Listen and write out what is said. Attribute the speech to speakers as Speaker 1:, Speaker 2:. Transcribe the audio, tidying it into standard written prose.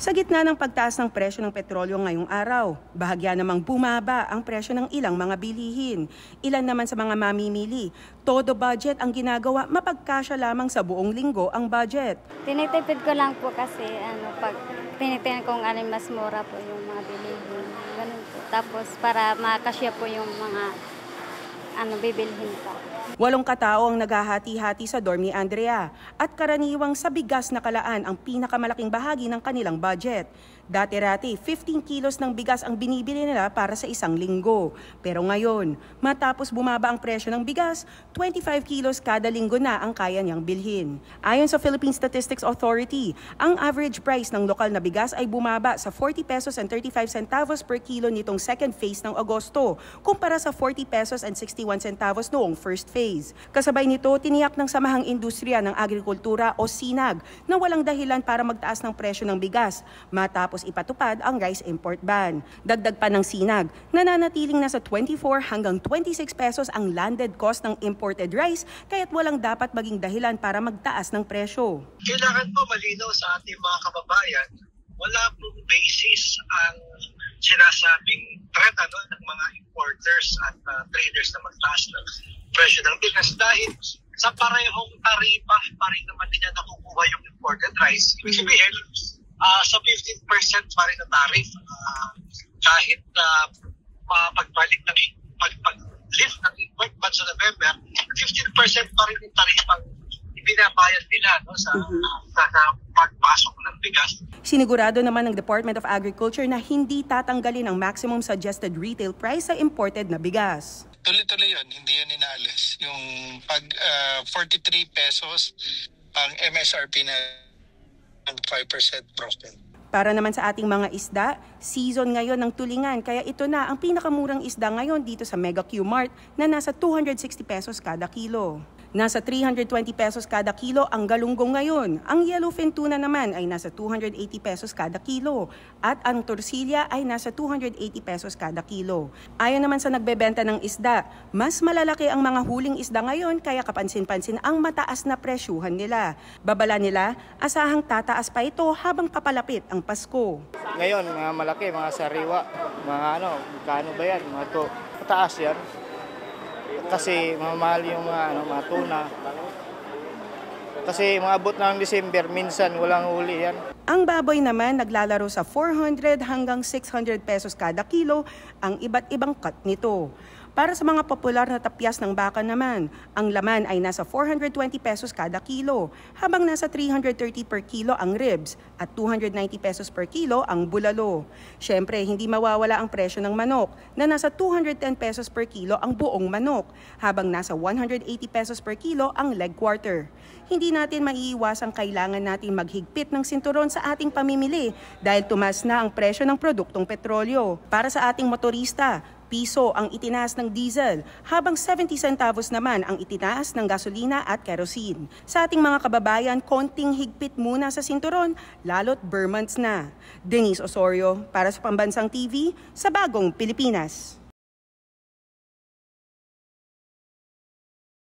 Speaker 1: Sa gitna ng pagtaas ng presyo ng petrolyo ngayong araw, bahagya namang bumaba ang presyo ng ilang mga bilihin. Ilan naman sa mga mamimili, todo budget ang ginagawa, mapagkasya lamang sa buong linggo ang budget.
Speaker 2: Tinitipid ko lang po kasi pag tinitingnan kong alin mas mura po yung mga bilihin. Ganun po. Tapos para makasya po yung mga bibilhin pa.
Speaker 1: 8 katao ang naghahati-hati sa dorm ni Andrea at karaniwang sa bigas na kalaan ang pinakamalaking bahagi ng kanilang budget. Dati-rati, 15 kilos ng bigas ang binibili nila para sa isang linggo. Pero ngayon, matapos bumaba ang presyo ng bigas, 25 kilos kada linggo na ang kaya niyang bilhin. Ayon sa Philippine Statistics Authority, ang average price ng lokal na bigas ay bumaba sa 40 pesos and 35 centavos per kilo nitong second phase ng Agosto, kumpara sa 40 pesos and 61 centavos noong first phase. Kasabay nito, tiniyak ng Samahang Industriya ng Agrikultura o SINAG na walang dahilan para magtaas ng presyo ng bigas matapos ipatupad ang rice import ban. Dagdag pa ng SINAG, nananatiling nasa 24 hanggang 26 pesos ang landed cost ng imported rice kaya't walang dapat maging dahilan para magtaas ng presyo.
Speaker 3: Kailangan po malinaw sa ating mga kababayan, wala pong basis ang sinasabing threat ng mga importers at traders na magtaas ng presyo ng bigas dahil sa parehong taripa pa rin naman nila nakukuha yung imported rice. Ibig sabihin, sa 15% pa rin na tariff, kahit pagbalik ng pag-lift ng import ban sa November, 15% pa rin yung tarifang binabayad nila sa pagpasok ng bigas.
Speaker 1: Sinigurado naman ng Department of Agriculture na hindi tatanggalin ang maximum suggested retail price sa imported na bigas.
Speaker 4: Tuloy-tuloy yun, hindi yun inaalis. Yung pag 43 pesos ang MSRP na 5% profit.
Speaker 1: Para naman sa ating mga isda, season ngayon ng tulingan kaya ito na ang pinakamurang isda ngayon dito sa Mega Q Mart na nasa 260 pesos kada kilo. Nasa 320 pesos kada kilo ang galunggong ngayon. Ang yellowfin tuna naman ay nasa 280 pesos kada kilo at ang torsilya ay nasa 280 pesos kada kilo. Ayon naman sa nagbebenta ng isda, mas malalaki ang mga huling isda ngayon kaya kapansin-pansin ang mataas na presyuhan nila. Babala nila, asahang tataas pa ito habang papalapit ang Pasko.
Speaker 5: Ngayon, mga malaki, mga sariwa, mga kano ba yan? Mataas yan. Kasi mamahal yung mga tuna. Kasi maabot na ng December, minsan walang huli yan.
Speaker 1: Ang baboy naman naglalaro sa 400 hanggang 600 pesos kada kilo ang iba't ibang cut nito. Para sa mga popular na tapyas ng baka naman, ang laman ay nasa 420 pesos kada kilo, habang nasa 330 per kilo ang ribs at 290 pesos per kilo ang bulalo. Siyempre, hindi mawawala ang presyo ng manok na nasa 210 pesos per kilo ang buong manok, habang nasa 180 pesos per kilo ang leg quarter. Hindi natin maiiwasang kailangan natin maghigpit ng sinturon sa ating pamimili dahil tumaas na ang presyo ng produktong petrolyo. Para sa ating motorista, piso ang itinaas ng diesel, habang 70 centavos naman ang itinaas ng gasolina at kerosene. Sa ating mga kababayan, konting higpit muna sa sinturon, lalo't bare months na. Denise Osorio, para sa Pambansang TV, sa Bagong Pilipinas.